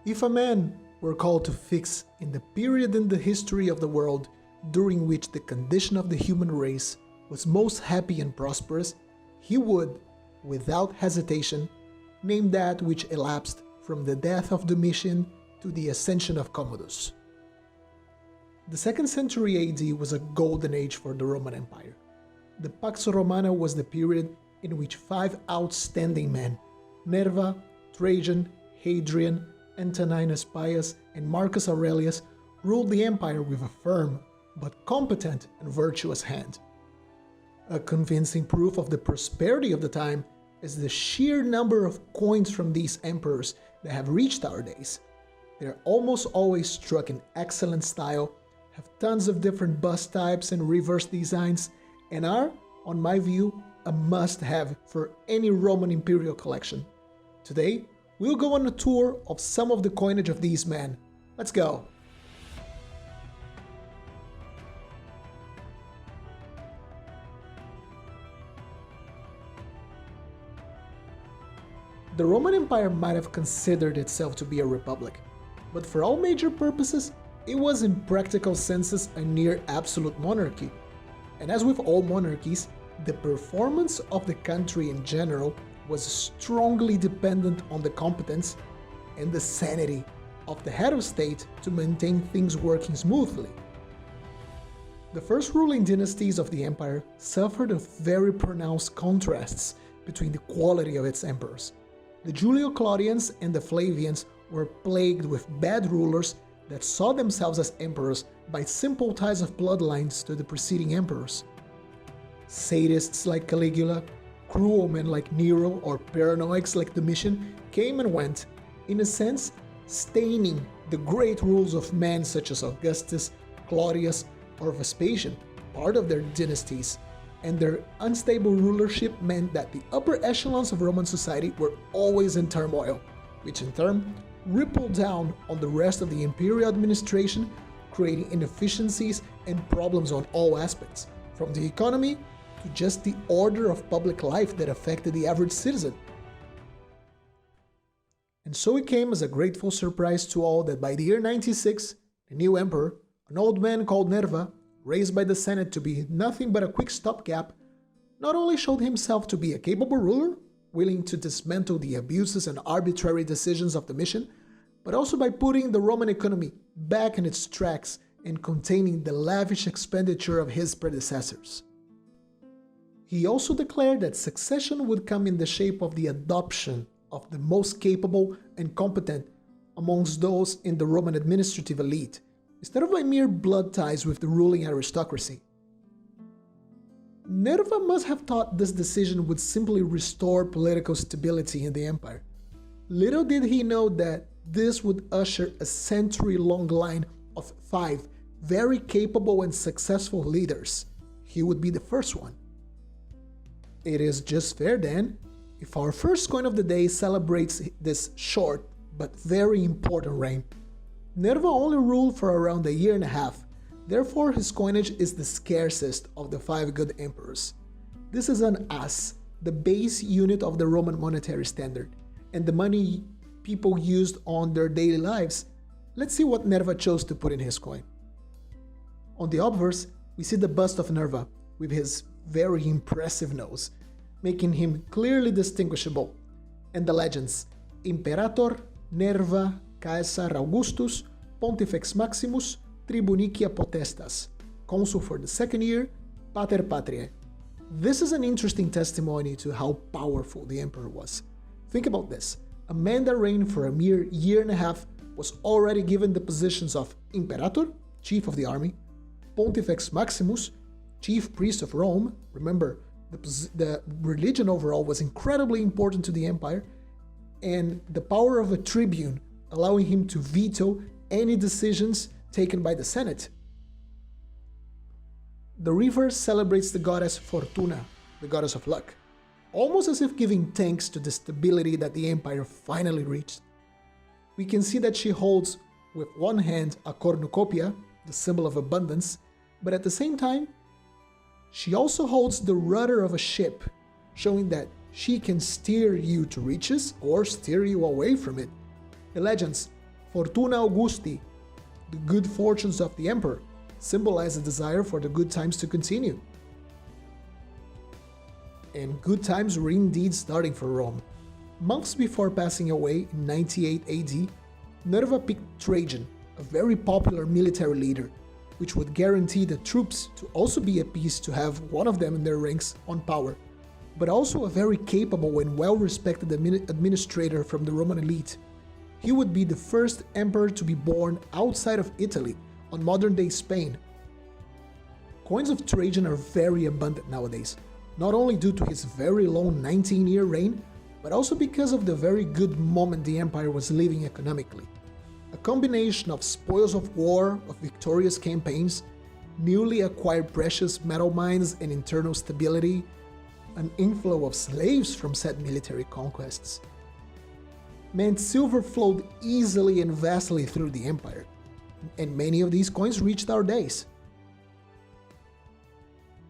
If a man were called to fix in the period in the history of the world during which the condition of the human race was most happy and prosperous, he would, without hesitation, name that which elapsed from the death of Domitian to the ascension of Commodus. The 2nd century AD was a golden age for the Roman Empire. The Pax Romana was the period in which 5 outstanding men, Nerva, Trajan, Hadrian, Antoninos Pius, and Marcus Aurelius, ruled the empire with a firm but competent and virtuous hand. A convincing proof of the prosperity of the time is the sheer number of coins from these emperors that have reached our days. They're almost always struck in excellent style, have tons of different bust types and reverse designs, and are, on my view, a must-have for any Roman imperial collection. Today, we'll go on a tour of some of the coinage of these men. Let's go! The Roman Empire might have considered itself to be a republic, but for all major purposes, it was in practical senses a near absolute monarchy. And as with all monarchies, the performance of the country in general was strongly dependent on the competence and the sanity of the head of state to maintain things working smoothly. The first ruling dynasties of the empire suffered of very pronounced contrasts between the quality of its emperors. The Julio-Claudians and the Flavians were plagued with bad rulers that saw themselves as emperors by simple ties of bloodlines to the preceding emperors. Sadists like Caligula, cruel men like Nero, or paranoics like Domitian came and went, in a sense staining the great rules of men such as Augustus, Claudius, or Vespasian, part of their dynasties, and their unstable rulership meant that the upper echelons of Roman society were always in turmoil, which in turn rippled down on the rest of the imperial administration, creating inefficiencies and problems on all aspects, from the economy to just the order of public life that affected the average citizen. And so it came as a grateful surprise to all that by the year 96, the new emperor, an old man called Nerva, raised by the Senate to be nothing but a quick stopgap, not only showed himself to be a capable ruler, willing to dismantle the abuses and arbitrary decisions of Domitian, but also by putting the Roman economy back in its tracks and containing the lavish expenditure of his predecessors. He also declared that succession would come in the shape of the adoption of the most capable and competent amongst those in the Roman administrative elite, instead of by mere blood ties with the ruling aristocracy. Nerva must have thought this decision would simply restore political stability in the empire. Little did he know that this would usher a century-long line of 5 very capable and successful leaders. He would be the first one. It is just fair then, if our first coin of the day celebrates this short but very important reign. Nerva only ruled for around a year and a half, therefore his coinage is the scarcest of the 5 good emperors. This is an as, the base unit of the Roman monetary standard, and the money people used on their daily lives. Let's see what Nerva chose to put in his coin. On the obverse, we see the bust of Nerva, with his very impressive nose, making him clearly distinguishable, and the legends, Imperator Nerva Caesar Augustus, Pontifex Maximus, Tribunicia Potestas, consul for the 2nd year, Pater Patriae. This is an interesting testimony to how powerful the emperor was. Think about this, a man that reigned for a mere year and a half was already given the positions of Imperator, chief of the army, Pontifex Maximus, chief priest of Rome. Remember, the religion overall was incredibly important to the empire, and the power of a tribune, allowing him to veto any decisions taken by the Senate. The reverse celebrates the goddess Fortuna, the goddess of luck, almost as if giving thanks to the stability that the empire finally reached. We can see that she holds with one hand a cornucopia, the symbol of abundance, but at the same time, she also holds the rudder of a ship, showing that she can steer you to riches or steer you away from it. The legends, Fortuna Gusty, the good fortunes of the emperor, symbolize a desire for the good times to continue. And good times were indeed starting for Rome. Months before passing away in 98 AD, Nerva picked Trajan, a very popular military leader, which would guarantee the troops to also be at peace to have one of them in their ranks on power, but also a very capable and well-respected administrator from the Roman elite. He would be the first emperor to be born outside of Italy, on modern-day Spain. Coins of Trajan are very abundant nowadays, not only due to his very long 19-year reign, but also because of the very good moment the empire was living economically. A combination of spoils of war, of victorious campaigns, newly acquired precious metal mines and internal stability, an inflow of slaves from said military conquests, meant silver flowed easily and vastly through the empire, and many of these coins reached our days.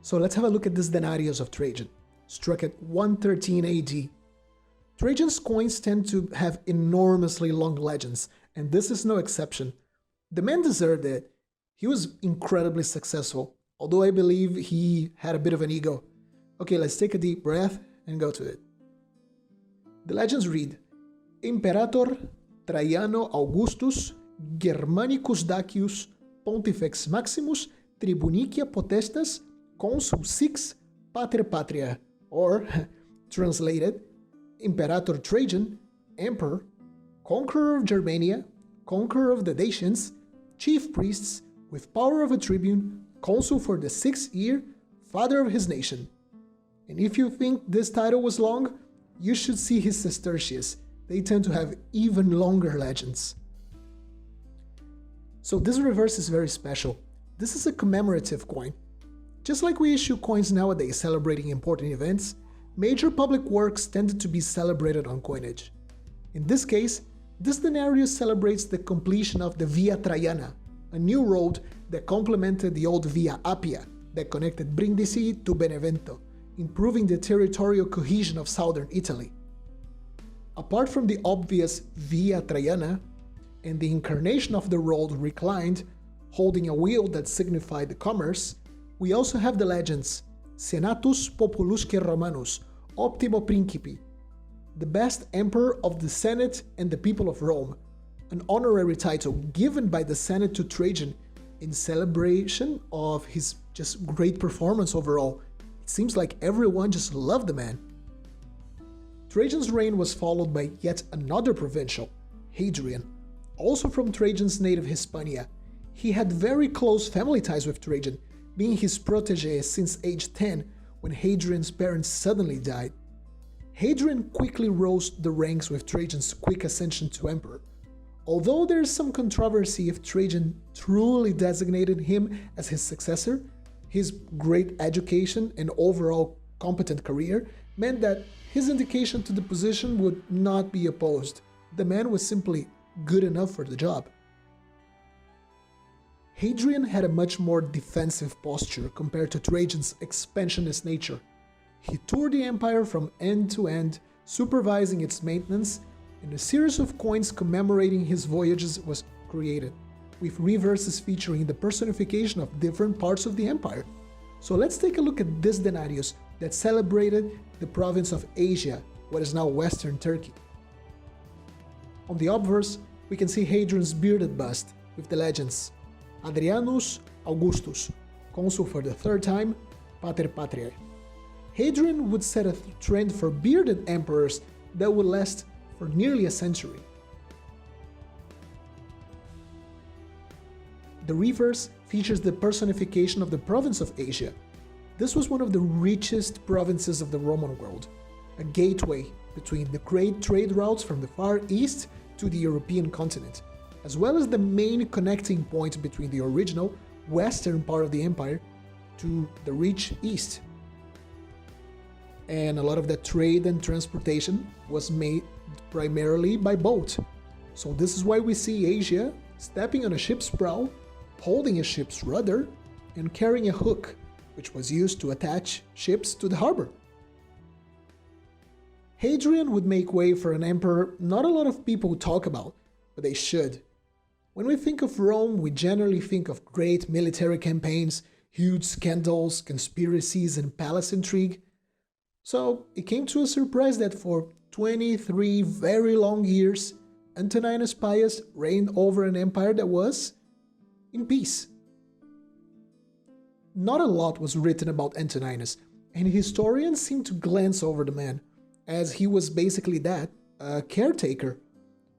So let's have a look at this Denarius of Trajan, struck at 113 AD. Trajan's coins tend to have enormously long legends, and this is no exception. The man deserved it. He was incredibly successful, although I believe he had a bit of an ego. Okay, let's take a deep breath and go to it. The legends read, Imperator Traiano Augustus Germanicus Dacius Pontifex Maximus Tribunicia Potestas Consul 6 Pater Patria, or, translated, Imperator Trajan, Emperor, Conqueror of Germania, Conqueror of the Dacians, Chief Priests, with power of a tribune, Consul for the 6th year, Father of his nation. And if you think this title was long, you should see his sestertius. They tend to have even longer legends. So this reverse is very special. This is a commemorative coin. Just like we issue coins nowadays celebrating important events, major public works tended to be celebrated on coinage. In this case, this denarius celebrates the completion of the Via Traiana, a new road that complemented the old Via Appia that connected Brindisi to Benevento, improving the territorial cohesion of southern Italy. Apart from the obvious Via Traiana and the incarnation of the road reclined, holding a wheel that signified the commerce, we also have the legends Senatus Populusque Romanus, Optimo Principi, the best emperor of the Senate and the people of Rome, an honorary title given by the Senate to Trajan in celebration of his just great performance overall. It seems like everyone just loved the man. Trajan's reign was followed by yet another provincial, Hadrian, also from Trajan's native Hispania. He had very close family ties with Trajan, being his protege since age 10 when Hadrian's parents suddenly died. Hadrian quickly rose the ranks with Trajan's quick ascension to emperor. Although there is some controversy if Trajan truly designated him as his successor, his great education and overall competent career meant that his indication to the position would not be opposed. The man was simply good enough for the job. Hadrian had a much more defensive posture compared to Trajan's expansionist nature. He toured the empire from end to end, supervising its maintenance, and a series of coins commemorating his voyages was created, with reverses featuring the personification of different parts of the empire. So let's take a look at this denarius that celebrated the province of Asia, what is now Western Turkey. On the obverse, we can see Hadrian's bearded bust with the legends Hadrianus Augustus, consul for the 3rd time, Pater Patriae. Hadrian would set a trend for bearded emperors that would last for nearly a century. The reverse features the personification of the province of Asia. This was one of the richest provinces of the Roman world, a gateway between the great trade routes from the Far East to the European continent, as well as the main connecting point between the original western part of the empire to the rich east. And a lot of that trade and transportation was made primarily by boat. So this is why we see Asia stepping on a ship's prow, holding a ship's rudder, and carrying a hook, which was used to attach ships to the harbor. Hadrian would make way for an emperor not a lot of people talk about, but they should. When we think of Rome, we generally think of great military campaigns, huge scandals, conspiracies, and palace intrigue. So it came to a surprise that for 23 very long years, Antoninus Pius reigned over an empire that was in peace. Not a lot was written about Antoninus, and historians seem to glance over the man, as he was basically that, a caretaker.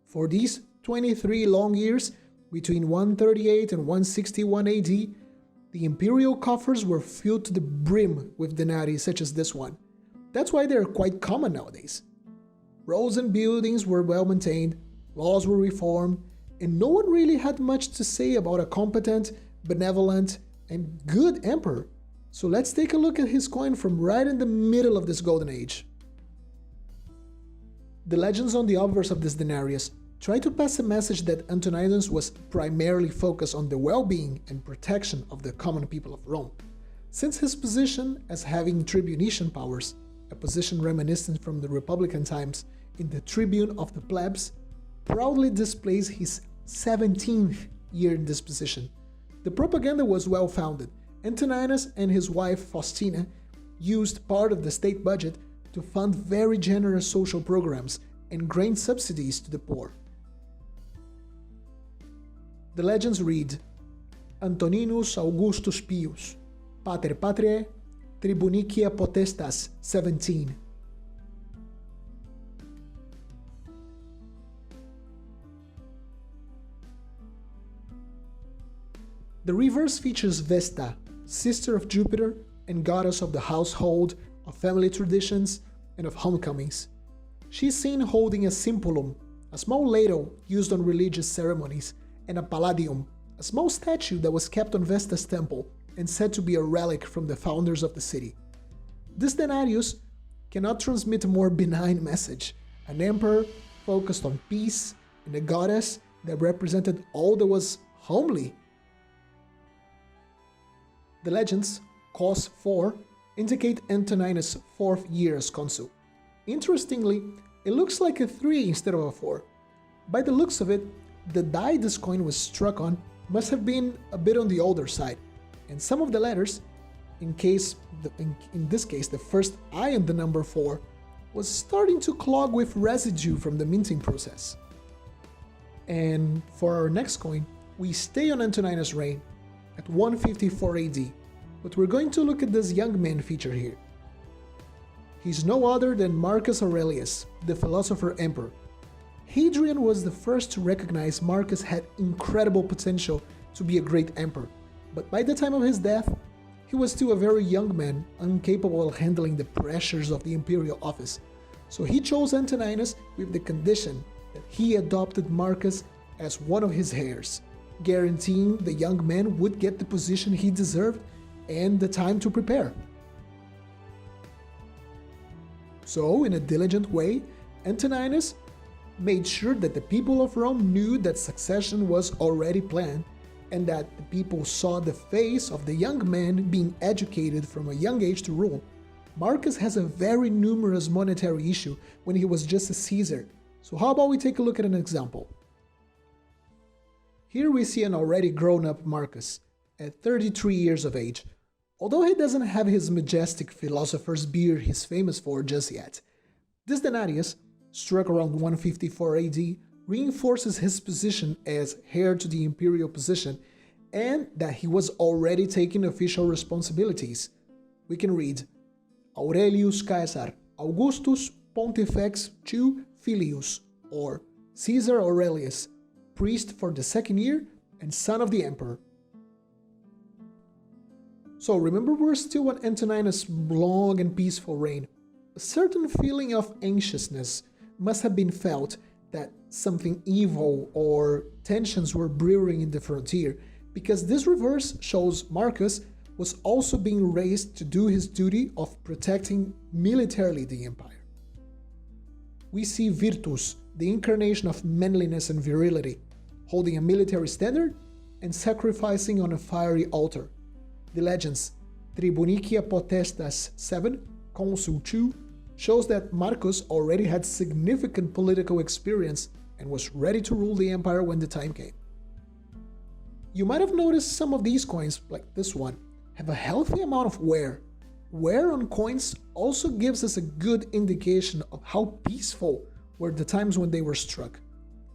For these 23 long years, between 138 and 161 AD, the imperial coffers were filled to the brim with denarii such as this one. That's why they are quite common nowadays. Roads and buildings were well maintained, laws were reformed, and no one really had much to say about a competent, benevolent, and good emperor. So let's take a look at his coin from right in the middle of this golden age. The legends on the obverse of this denarius try to pass a message that Antoninus was primarily focused on the well-being and protection of the common people of Rome, since his position as having tribunician powers, a position reminiscent from the Republican times in the tribune of the plebs, proudly displays his 17th year in this position. The propaganda was well-founded. Antoninus and his wife Faustina used part of the state budget to fund very generous social programs and grain subsidies to the poor. The legends read, Antoninus Augustus Pius, Pater Patriae, Tribunicia Potestas 17. The reverse features Vesta, sister of Jupiter and goddess of the household, of family traditions, and of homecomings. She is seen holding a simpulum, a small ladle used on religious ceremonies, and a palladium, a small statue that was kept on Vesta's temple and said to be a relic from the founders of the city. This denarius cannot transmit a more benign message, an emperor focused on peace and a goddess that represented all that was homely. The legends, cos 4, indicate Antoninus' 4th year as consul. Interestingly, it looks like a 3 instead of a 4. By the looks of it, the die this coin was struck on must have been a bit on the older side, and some of the letters, in this case the first I in the number 4, was starting to clog with residue from the minting process. And for our next coin, we stay on Antoninus' reign at 154 AD, but we're going to look at this young man featured here. He's no other than Marcus Aurelius, the philosopher emperor. Hadrian was the first to recognize Marcus had incredible potential to be a great emperor, but by the time of his death, he was still a very young man, incapable of handling the pressures of the imperial office. So he chose Antoninus with the condition that he adopted Marcus as one of his heirs, guaranteeing the young man would get the position he deserved and the time to prepare. So, in a diligent way, Antoninus made sure that the people of Rome knew that succession was already planned and that the people saw the face of the young man being educated from a young age to rule. Marcus has a very numerous monetary issue when he was just a Caesar. So how about we take a look at an example? Here we see an already grown-up Marcus, at 33 years of age, although he doesn't have his majestic philosopher's beard he's famous for just yet. This denarius, struck around 154 AD, reinforces his position as heir to the imperial position and that he was already taking official responsibilities. We can read, Aurelius Caesar Augustus Pontifex II Filius, or Caesar Aurelius, priest for the 2nd year and son of the emperor. So remember, we're still on Antoninus' long and peaceful reign. A certain feeling of anxiousness must have been felt that something evil or tensions were brewing in the frontier, because this reverse shows Marcus was also being raised to do his duty of protecting militarily the empire. We see virtuous, the incarnation of manliness and virility, holding a military standard and sacrificing on a fiery altar. The legends, Tribunicia Potestas 7, Consul 2, shows that Marcus already had significant political experience and was ready to rule the empire when the time came. You might have noticed some of these coins, like this one, have a healthy amount of wear. Wear on coins also gives us a good indication of how peaceful were the times when they were struck.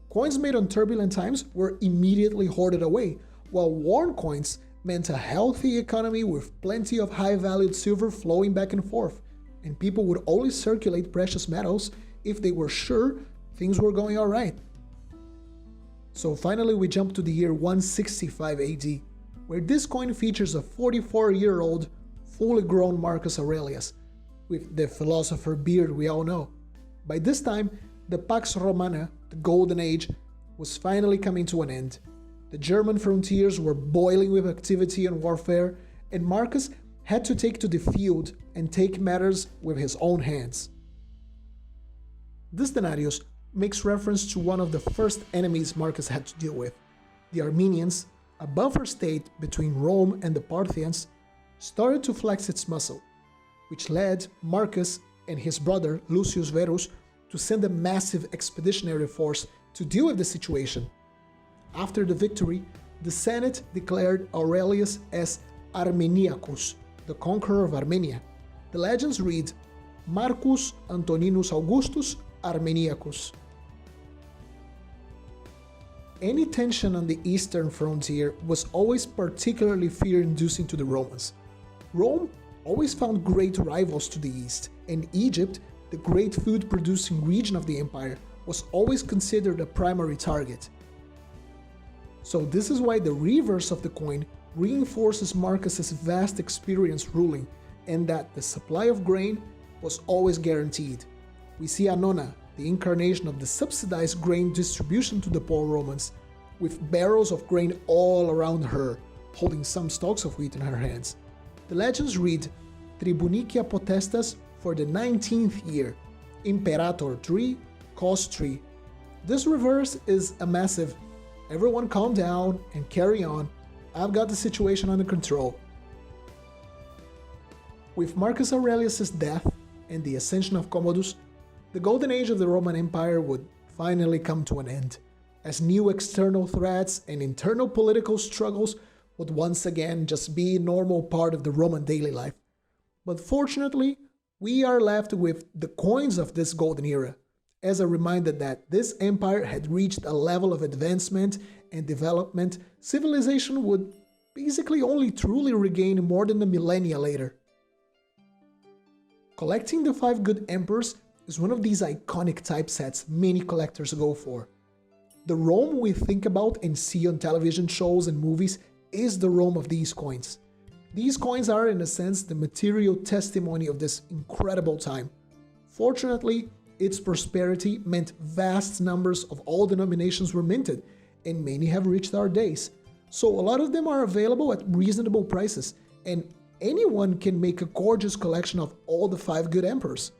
Coins made on turbulent times were immediately hoarded away, while worn coins meant a healthy economy with plenty of high-valued silver flowing back and forth, and people would only circulate precious metals if they were sure things were going alright. So finally we jump to the year 165 AD, where this coin features a 44-year-old, fully grown Marcus Aurelius, with the philosopher beard we all know. By this time, the Pax Romana, the Golden Age, was finally coming to an end. The German frontiers were boiling with activity and warfare, and Marcus had to take to the field and take matters with his own hands. This Denarius makes reference to one of the first enemies Marcus had to deal with. The Armenians, a buffer state between Rome and the Parthians, started to flex its muscle, which led Marcus and his brother Lucius Verus to send a massive expeditionary force to deal with the situation. After the victory, the Senate declared Aurelius as Armeniacus, the conqueror of Armenia. The legends read, Marcus Antoninus Augustus Armeniacus. Any tension on the eastern frontier was always particularly fear-inducing to the Romans. Rome always found great rivals to the east, and Egypt, the great food-producing region of the empire, was always considered a primary target. So this is why the reverse of the coin reinforces Marcus's vast experience ruling, and that the supply of grain was always guaranteed. We see Annona, the incarnation of the subsidized grain distribution to the poor Romans, with barrels of grain all around her, holding some stalks of wheat in her hands. The legends read, Tribunicia Potestas for the 19th year, Imperator 3, Cos 3. This reverse is a massive, everyone calm down and carry on, I've got the situation under control. With Marcus Aurelius' death and the ascension of Commodus, the golden age of the Roman Empire would finally come to an end, as new external threats and internal political struggles would once again just be a normal part of the Roman daily life. But fortunately, we are left with the coins of this golden era, as a reminder that this empire had reached a level of advancement and development civilization would basically only truly regain more than a millennia later. Collecting the 5 good emperors is one of these iconic typesets many collectors go for. The Rome we think about and see on television shows and movies is the Rome of these coins. These coins are, in a sense, the material testimony of this incredible time. Fortunately, its prosperity meant vast numbers of all denominations were minted, and many have reached our days. So a lot of them are available at reasonable prices, and anyone can make a gorgeous collection of all the 5 good emperors.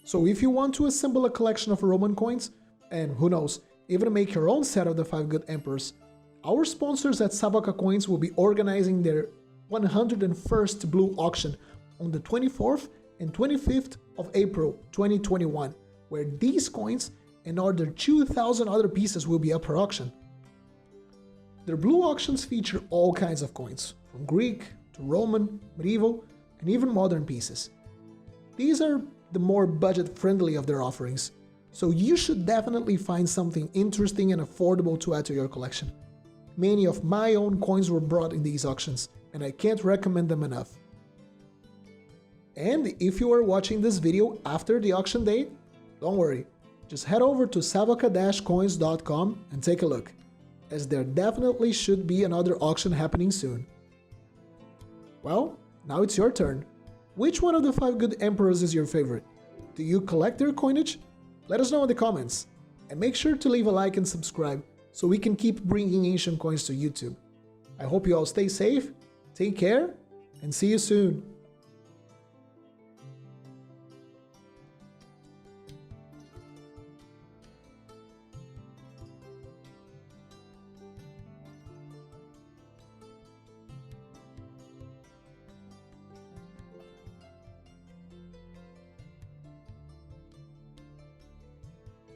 So if you want to assemble a collection of Roman coins, and who knows, even make your own set of the 5 good emperors, our sponsors at Savoca Coins will be organizing their 101st Blue Auction on the 24th and 25th of April 2021, where these coins and other 2,000 other pieces will be up for auction. Their Blue Auctions feature all kinds of coins, from Greek to Roman, medieval, and even modern pieces. These are the more budget-friendly of their offerings, so you should definitely find something interesting and affordable to add to your collection. Many of my own coins were brought in these auctions, and I can't recommend them enough. And if you are watching this video after the auction date, don't worry, just head over to savoca-coins.com and take a look, as there definitely should be another auction happening soon. Well, now it's your turn. Which one of the 5 good emperors is your favorite? Do you collect their coinage? Let us know in the comments, and make sure to leave a like and subscribe so we can keep bringing ancient coins to YouTube. I hope you all stay safe, take care, and see you soon.